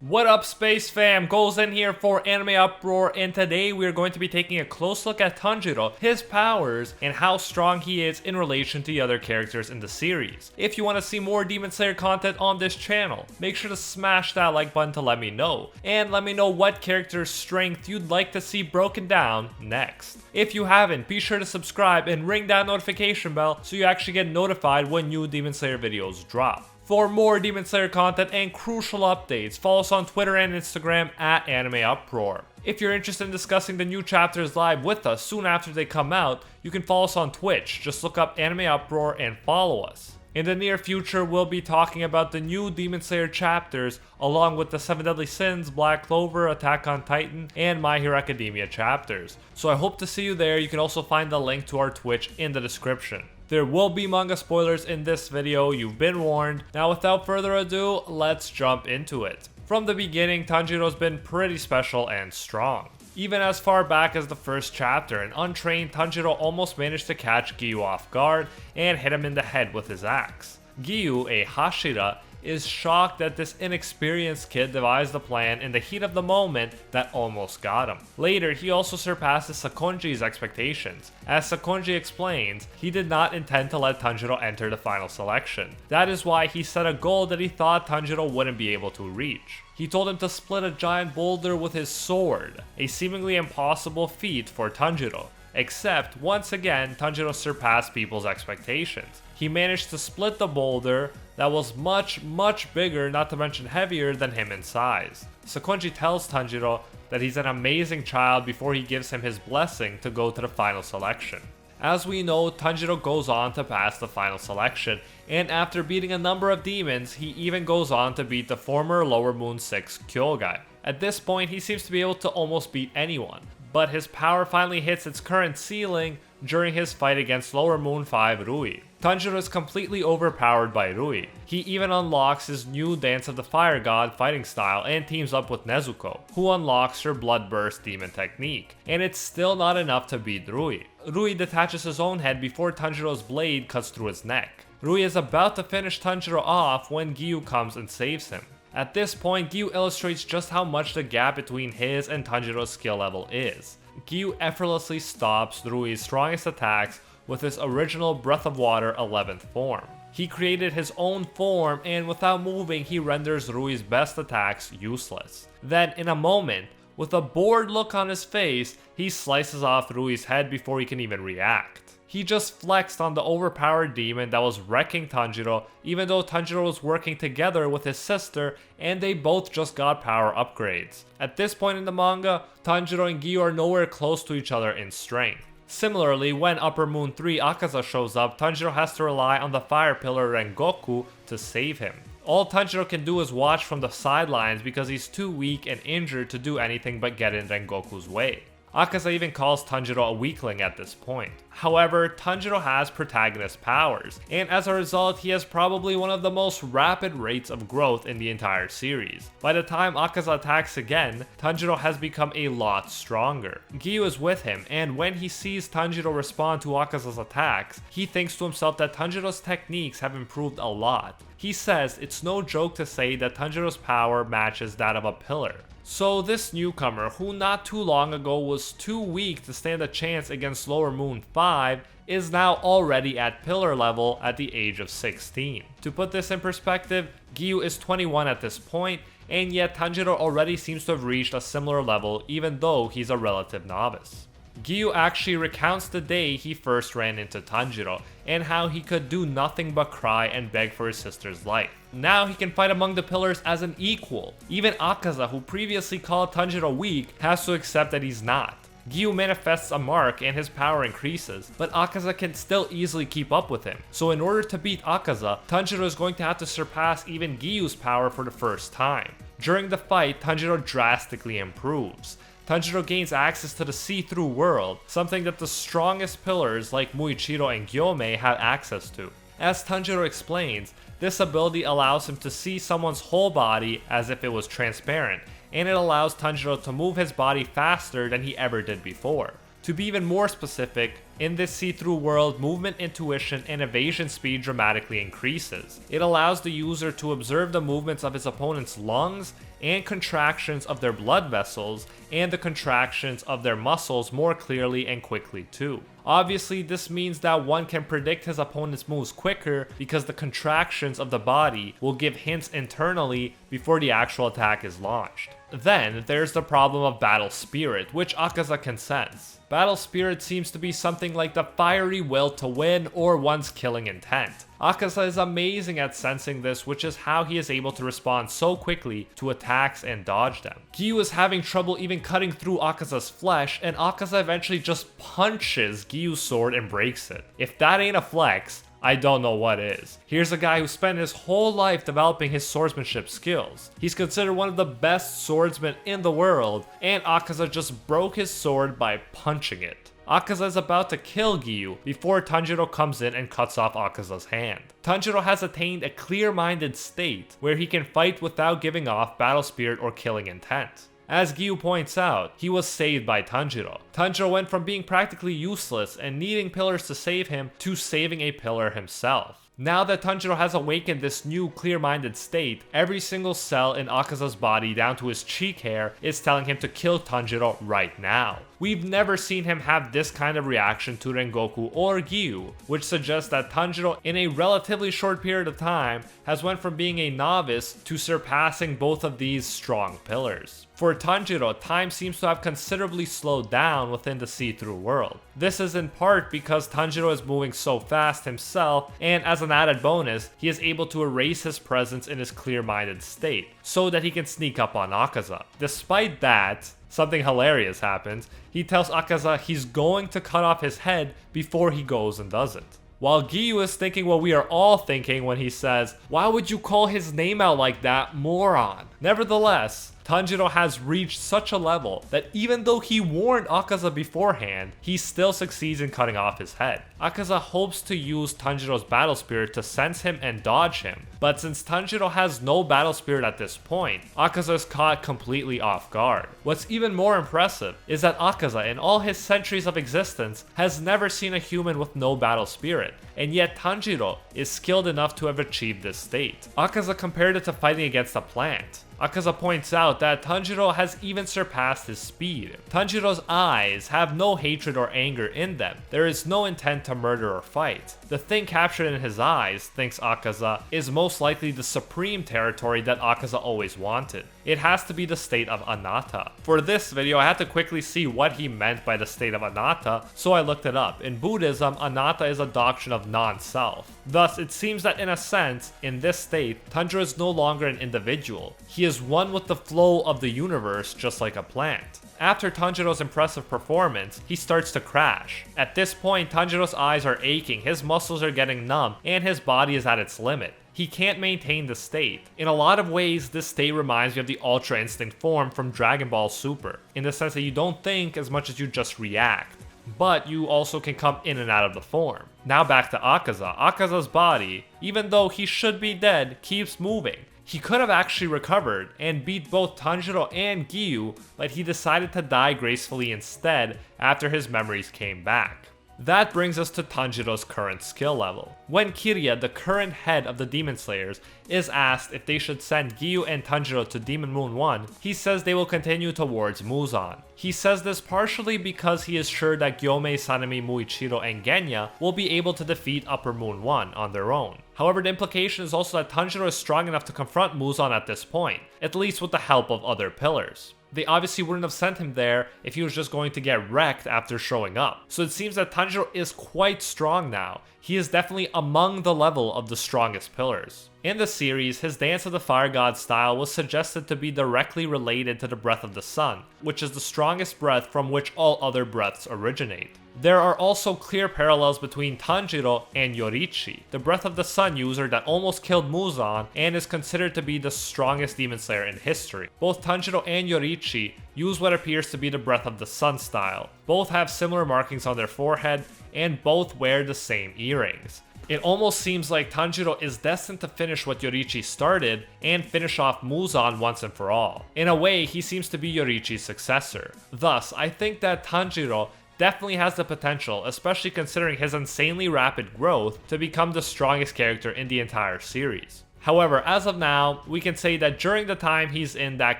What up, Space Fam? Goes in here for AnimeUproar, and today we are going to be taking a close look at Tanjiro, his powers, and how strong he is in relation to the other characters in the series. If you want to see more Demon Slayer content on this channel, make sure to smash that like button to let me know, and let me know what character's strength you'd like to see broken down next. If you haven't, be sure to subscribe and ring that notification bell so you actually get notified when new Demon Slayer videos drop. For more Demon Slayer content and crucial updates, follow us on Twitter and Instagram at AnimeUproar. If you're interested in discussing the new chapters live with us soon after they come out, you can follow us on Twitch. Just look up AnimeUproar and follow us. In the near future, we'll be talking about the new Demon Slayer chapters, along with the 7 Deadly Sins, Black Clover, Attack on Titan, and My Hero Academia chapters. So I hope to see you there. You can also find the link to our Twitch in the description. There will be manga spoilers in this video, you've been warned. Now without further ado, let's jump into it. From the beginning, Tanjiro's been pretty special and strong. Even as far back as the first chapter, an untrained Tanjiro almost managed to catch Giyu off guard and hit him in the head with his axe. Giyu, a Hashira, is shocked that this inexperienced kid devised a plan in the heat of the moment that almost got him. Later, he also surpasses Sakonji's expectations. As Sakonji explains, he did not intend to let Tanjiro enter the final selection. That is why he set a goal that he thought Tanjiro wouldn't be able to reach. He told him to split a giant boulder with his sword, a seemingly impossible feat for Tanjiro. Except, once again, Tanjiro surpassed people's expectations. He managed to split the boulder that was much bigger, not to mention heavier than him in size. Sakonji tells Tanjiro that he's an amazing child before he gives him his blessing to go to the final selection. As we know, Tanjiro goes on to pass the final selection, and after beating a number of demons, he even goes on to beat the former Lower Moon 6 Kyogai. At this point, he seems to be able to almost beat anyone, but his power finally hits its current ceiling during his fight against Lower Moon 5 Rui. Tanjiro is completely overpowered by Rui. He even unlocks his new Dance of the Fire God fighting style and teams up with Nezuko, who unlocks her Bloodburst demon technique, and it's still not enough to beat Rui. Rui detaches his own head before Tanjiro's blade cuts through his neck. Rui is about to finish Tanjiro off when Giyu comes and saves him. At this point, Giyu illustrates just how much the gap between his and Tanjiro's skill level is. Giyu effortlessly stops Rui's strongest attacks with his original Breath of Water 11th form. He created his own form, and without moving, he renders Rui's best attacks useless. Then, in a moment, with a bored look on his face, he slices off Rui's head before he can even react. He just flexed on the overpowered demon that was wrecking Tanjiro, even though Tanjiro was working together with his sister and they both just got power upgrades. At this point in the manga, Tanjiro and Giyu are nowhere close to each other in strength. Similarly, when Upper Moon 3 Akaza shows up, Tanjiro has to rely on the Fire Pillar Rengoku to save him. All Tanjiro can do is watch from the sidelines because he's too weak and injured to do anything but get in Rengoku's way. Akaza even calls Tanjiro a weakling at this point. However, Tanjiro has protagonist powers, and as a result, he has probably one of the most rapid rates of growth in the entire series. By the time Akaza attacks again, Tanjiro has become a lot stronger. Giyu is with him, and when he sees Tanjiro respond to Akaza's attacks, he thinks to himself that Tanjiro's techniques have improved a lot. He says it's no joke to say that Tanjiro's power matches that of a pillar. So this newcomer, who not too long ago was too weak to stand a chance against Lower Moon 5, is now already at pillar level at the age of 16. To put this in perspective, Giyu is 21 at this point, and yet Tanjiro already seems to have reached a similar level even though he's a relative novice. Giyu actually recounts the day he first ran into Tanjiro, and how he could do nothing but cry and beg for his sister's life. Now he can fight among the pillars as an equal. Even Akaza, who previously called Tanjiro weak, has to accept that he's not. Giyu manifests a mark and his power increases, but Akaza can still easily keep up with him. So in order to beat Akaza, Tanjiro is going to have to surpass even Giyu's power for the first time. During the fight, Tanjiro drastically improves. Tanjiro gains access to the see-through world, something that the strongest pillars like Muichiro and Gyomei have access to. As Tanjiro explains, this ability allows him to see someone's whole body as if it was transparent, and it allows Tanjiro to move his body faster than he ever did before. To be even more specific, in this see-through world, movement intuition and evasion speed dramatically increases. It allows the user to observe the movements of his opponent's lungs and contractions of their blood vessels and the contractions of their muscles more clearly and quickly too. Obviously, this means that one can predict his opponent's moves quicker because the contractions of the body will give hints internally before the actual attack is launched. Then, there's the problem of battle spirit, which Akaza can sense. Battle spirit seems to be something like the fiery will to win or one's killing intent. Akaza is amazing at sensing this, which is how he is able to respond so quickly to attacks and dodge them. Giyu is having trouble even cutting through Akaza's flesh, and Akaza eventually just punches Giyu's sword and breaks it. If that ain't a flex, I don't know what is. Here's a guy who spent his whole life developing his swordsmanship skills. He's considered one of the best swordsmen in the world, and Akaza just broke his sword by punching it. Akaza is about to kill Giyu before Tanjiro comes in and cuts off Akaza's hand. Tanjiro has attained a clear-minded state where he can fight without giving off battle spirit or killing intent. As Giyu points out, he was saved by Tanjiro. Tanjiro went from being practically useless and needing pillars to save him to saving a pillar himself. Now that Tanjiro has awakened this new clear-minded state, every single cell in Akaza's body down to his cheek hair is telling him to kill Tanjiro right now. We've never seen him have this kind of reaction to Rengoku or Giyu, which suggests that Tanjiro in a relatively short period of time has went from being a novice to surpassing both of these strong pillars. For Tanjiro, time seems to have considerably slowed down within the see-through world. This is in part because Tanjiro is moving so fast himself, and as an added bonus, he is able to erase his presence in his clear-minded state, so that he can sneak up on Akaza. Despite that, something hilarious happens. He tells Akaza he's going to cut off his head before he goes and does it. While Giyu is thinking what we are all thinking when he says, "Why would you call his name out like that, moron?" Nevertheless, Tanjiro has reached such a level that even though he warned Akaza beforehand, he still succeeds in cutting off his head. Akaza hopes to use Tanjiro's battle spirit to sense him and dodge him, but since Tanjiro has no battle spirit at this point, Akaza is caught completely off guard. What's even more impressive is that Akaza, in all his centuries of existence, has never seen a human with no battle spirit, and yet Tanjiro is skilled enough to have achieved this state. Akaza compared it to fighting against a plant. Akaza points out that Tanjiro has even surpassed his speed. Tanjiro's eyes have no hatred or anger in them. There is no intent to murder or fight. The thing captured in his eyes, thinks Akaza, is most likely the supreme territory that Akaza always wanted. It has to be the state of anatta. For this video, I had to quickly see what he meant by the state of anatta, so I looked it up. In Buddhism, anatta is a doctrine of non-self. Thus, it seems that in a sense, in this state, Tanjiro is no longer an individual. He is one with the flow of the universe, just like a plant. After Tanjiro's impressive performance, he starts to crash. At this point, Tanjiro's eyes are aching, his muscles are getting numb, and his body is at its limit. He can't maintain the state. In a lot of ways, this state reminds me of the Ultra Instinct form from Dragon Ball Super, in the sense that you don't think as much as you just react, but you also can come in and out of the form. Now back to Akaza. Akaza's body, even though he should be dead, keeps moving. He could have actually recovered and beat both Tanjiro and Giyu, but he decided to die gracefully instead after his memories came back. That brings us to Tanjiro's current skill level. When Kirya, the current head of the Demon Slayers, is asked if they should send Giyu and Tanjiro to Demon Moon 1, he says they will continue towards Muzan. He says this partially because he is sure that Gyomei, Sanemi, Muichiro, and Genya will be able to defeat Upper Moon 1 on their own. However, the implication is also that Tanjiro is strong enough to confront Muzan at this point, at least with the help of other pillars. They obviously wouldn't have sent him there if he was just going to get wrecked after showing up. So it seems that Tanjiro is quite strong now. He is definitely among the level of the strongest pillars. In the series, his Dance of the Fire God style was suggested to be directly related to the Breath of the Sun, which is the strongest breath from which all other breaths originate. There are also clear parallels between Tanjiro and Yoriichi, the Breath of the Sun user that almost killed Muzan and is considered to be the strongest demon slayer in history. Both Tanjiro and Yoriichi use what appears to be the Breath of the Sun style. Both have similar markings on their forehead, and both wear the same earrings. It almost seems like Tanjiro is destined to finish what Yoriichi started and finish off Muzan once and for all. In a way, he seems to be Yoriichi's successor. Thus, I think that Tanjiro definitely has the potential, especially considering his insanely rapid growth, to become the strongest character in the entire series. However, as of now, we can say that during the time he's in that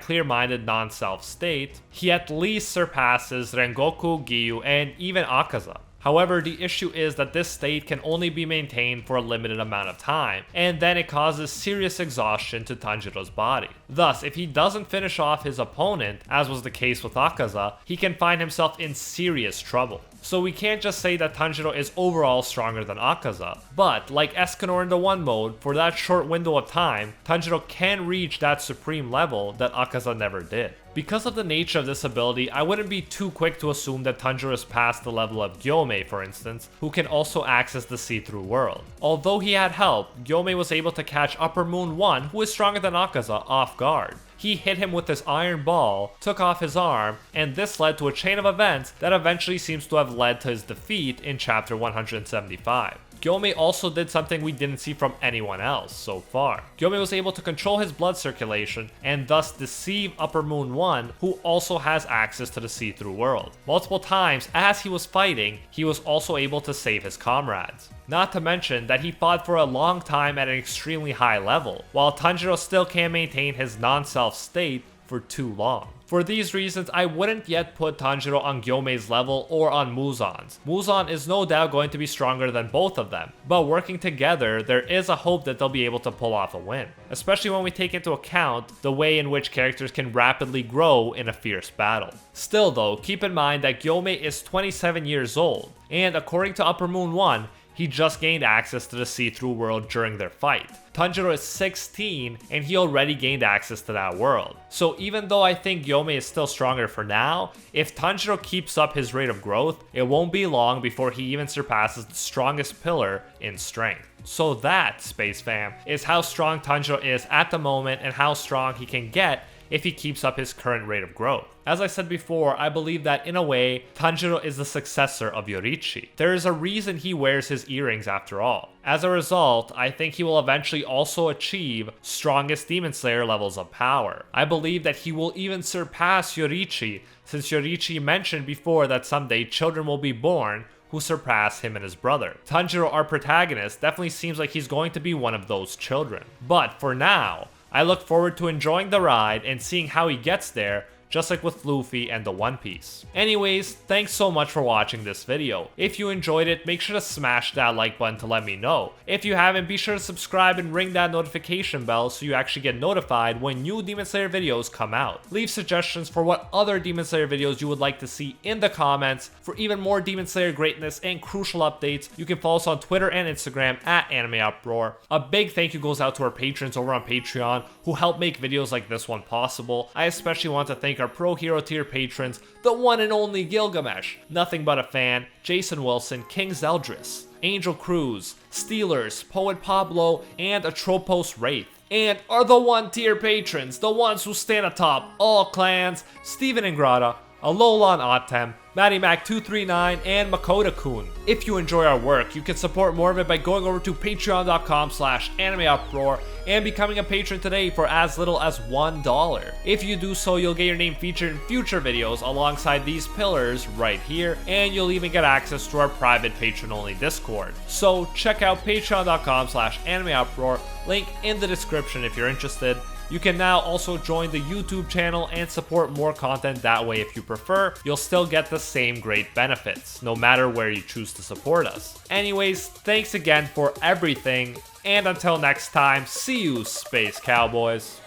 clear-minded non-self state, he at least surpasses Rengoku, Giyu, and even Akaza. However, the issue is that this state can only be maintained for a limited amount of time, and then it causes serious exhaustion to Tanjiro's body. Thus, if he doesn't finish off his opponent, as was the case with Akaza, he can find himself in serious trouble. So we can't just say that Tanjiro is overall stronger than Akaza, but like Escanor in the 1 mode, for that short window of time, Tanjiro can reach that supreme level that Akaza never did. Because of the nature of this ability, I wouldn't be too quick to assume that Tanjiro is past the level of Gyomei, for instance, who can also access the see-through world. Although he had help, Gyomei was able to catch Upper Moon 1, who is stronger than Akaza, off guard. He hit him with his iron ball, took off his arm, and this led to a chain of events that eventually seems to have led to his defeat in chapter 175. Gyomei also did something we didn't see from anyone else so far. Gyomei was able to control his blood circulation and thus deceive Upper Moon 1, who also has access to the see-through world. Multiple times as he was fighting, he was also able to save his comrades. Not to mention that he fought for a long time at an extremely high level, while Tanjiro still can't maintain his non-self state for too long. For these reasons, I wouldn't yet put Tanjiro on Gyomei's level or on Muzan's. Muzan is no doubt going to be stronger than both of them, but working together, there is a hope that they'll be able to pull off a win. Especially when we take into account the way in which characters can rapidly grow in a fierce battle. Still though, keep in mind that Gyomei is 27 years old, and according to Upper Moon 1, he just gained access to the see-through world during their fight. Tanjiro is 16 and he already gained access to that world. So even though I think Gyomei is still stronger for now, if Tanjiro keeps up his rate of growth, it won't be long before he even surpasses the strongest pillar in strength. So that, Space Fam, is how strong Tanjiro is at the moment and how strong he can get if he keeps up his current rate of growth. As I said before, I believe that in a way, Tanjiro is the successor of Yoriichi. There is a reason he wears his earrings after all. As a result, I think he will eventually also achieve strongest Demon Slayer levels of power. I believe that he will even surpass Yoriichi, since Yoriichi mentioned before that someday children will be born who surpass him and his brother. Tanjiro, our protagonist, definitely seems like he's going to be one of those children. But for now, I look forward to enjoying the ride and seeing how he gets there, just like with Luffy and the One Piece. Anyways, thanks so much for watching this video. If you enjoyed it, make sure to smash that like button to let me know. If you haven't, be sure to subscribe and ring that notification bell so you actually get notified when new Demon Slayer videos come out. Leave suggestions for what other Demon Slayer videos you would like to see in the comments. For even more Demon Slayer greatness and crucial updates, you can follow us on Twitter and Instagram at AnimeUproar. A big thank you goes out to our patrons over on Patreon who help make videos like this one possible. I especially want to thank our Pro Hero tier patrons, the one and only Gilgamesh, Nothing But a Fan, Jason Wilson, King Zeldris, Angel Cruz, Steelers, Poet Pablo, and Atropos Wraith. And are the 1 tier patrons, the ones who stand atop all clans, Steven Ingrata, Alolan Atem, Matty Mac 239, and Makoto-kun. If you enjoy our work, you can support more of it by going over to patreon.com/AnimeUproar and becoming a patron today for as little as $1. If you do so, you'll get your name featured in future videos alongside these pillars right here, and you'll even get access to our private patron-only Discord. So check out patreon.com/AnimeUproar, link in the description if you're interested. You can now also join the YouTube channel and support more content that way if you prefer. You'll still get the same great benefits, no matter where you choose to support us. Anyways, thanks again for everything, and until next time, see you, Space Cowboys.